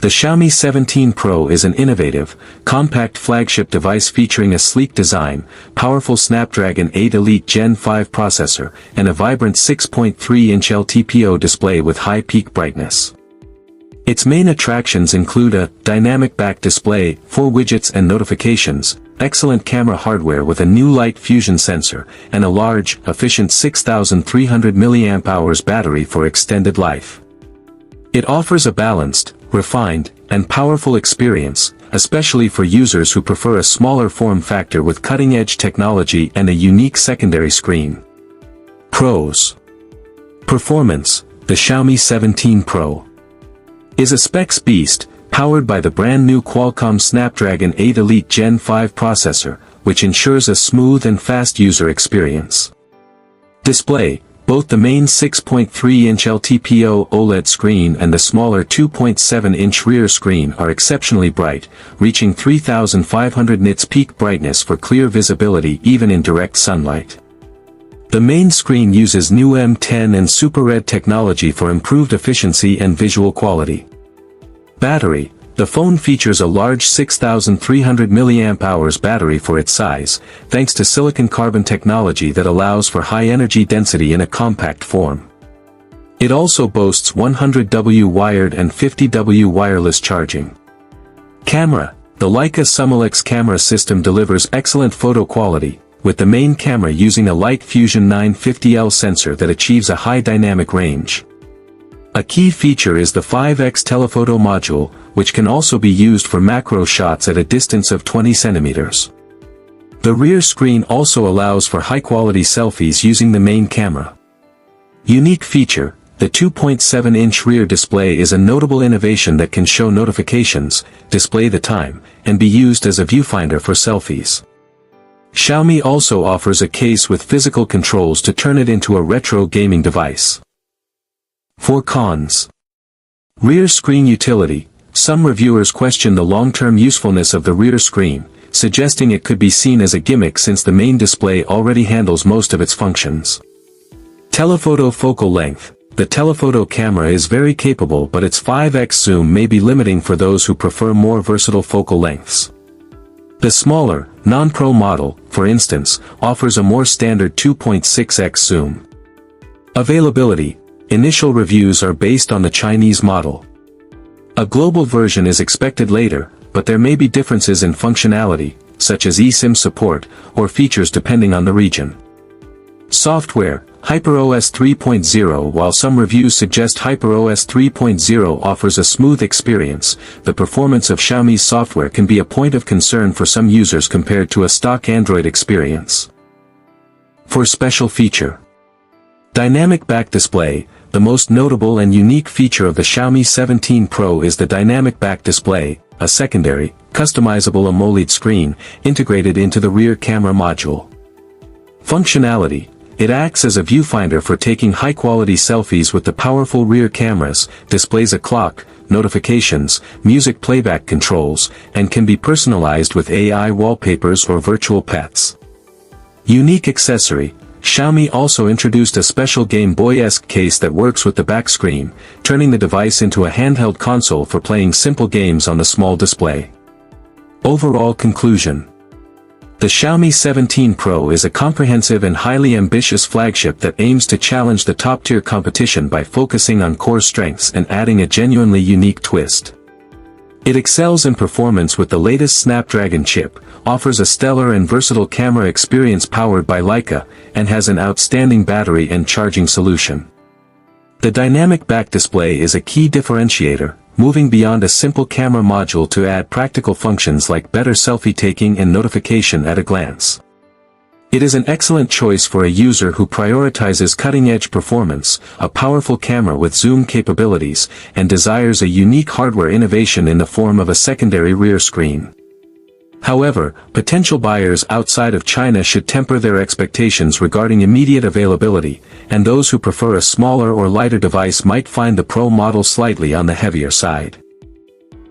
The Xiaomi 17 Pro is an innovative, compact flagship device featuring a sleek design, powerful Snapdragon 8 Elite Gen 5 processor, and a vibrant 6.3-inch LTPO display with high peak brightness. Its main attractions include a dynamic back display, 4 widgets and notifications, excellent camera hardware with a new light fusion sensor, and a large, efficient 6,300 mAh battery for extended life. It offers a balanced, refined, and powerful experience, especially for users who prefer a smaller form factor with cutting-edge technology and a unique secondary screen. Pros. Performance. The Xiaomi 17 Pro is a specs beast, powered by the brand new Qualcomm Snapdragon 8 Elite Gen 5 processor, which ensures a smooth and fast user experience. Display. Both the main 6.3-inch LTPO OLED screen and the smaller 2.7-inch rear screen are exceptionally bright, reaching 3,500 nits peak brightness for clear visibility even in direct sunlight. The main screen uses new M10 and Super Red technology for improved efficiency and visual quality. Battery. The phone features a large 6,300 mAh battery for its size, thanks to silicon-carbon technology that allows for high energy density in a compact form. It also boasts 100W wired and 50W wireless charging. Camera. The Leica Summilux camera system delivers excellent photo quality, with the main camera using a Light Fusion 950L sensor that achieves a high dynamic range. A key feature is the 5x telephoto module, which can also be used for macro shots at a distance of 20 centimeters. The rear screen also allows for high-quality selfies using the main camera. Unique feature. The 2.7-inch rear display is a notable innovation that can show notifications, display the time, and be used as a viewfinder for selfies. Xiaomi also offers a case with physical controls to turn it into a retro gaming device. 4 cons. Rear screen utility. Some reviewers question the long-term usefulness of the rear screen, suggesting it could be seen as a gimmick since the main display already handles most of its functions. Telephoto focal length. The telephoto camera is very capable, but its 5x zoom may be limiting for those who prefer more versatile focal lengths. The smaller, non-Pro model, for instance, offers a more standard 2.6x zoom. Availability. Initial reviews are based on the Chinese model. A global version is expected later, but there may be differences in functionality, such as eSIM support, or features depending on the region. Software. HyperOS 3.0. While some reviews suggest HyperOS 3.0 offers a smooth experience, the performance of Xiaomi's software can be a point of concern for some users compared to a stock Android experience. For special feature. Dynamic back display. The most notable and unique feature of the Xiaomi 17 Pro is the dynamic back display, a secondary, customizable AMOLED screen, integrated into the rear camera module. Functionality. It acts as a viewfinder for taking high-quality selfies with the powerful rear cameras, displays a clock, notifications, music playback controls, and can be personalized with AI wallpapers or virtual pets. Unique accessory. Xiaomi also introduced a special Game Boy-esque case that works with the back screen, turning the device into a handheld console for playing simple games on the small display. Overall conclusion. The Xiaomi 17 Pro is a comprehensive and highly ambitious flagship that aims to challenge the top-tier competition by focusing on core strengths and adding a genuinely unique twist. It excels in performance with the latest Snapdragon chip, offers a stellar and versatile camera experience powered by Leica, and has an outstanding battery and charging solution. The dynamic back display is a key differentiator, moving beyond a simple camera module to add practical functions like better selfie taking and notification at a glance. It is an excellent choice for a user who prioritizes cutting-edge performance, a powerful camera with zoom capabilities, and desires a unique hardware innovation in the form of a secondary rear screen. However, potential buyers outside of China should temper their expectations regarding immediate availability, and those who prefer a smaller or lighter device might find the Pro model slightly on the heavier side.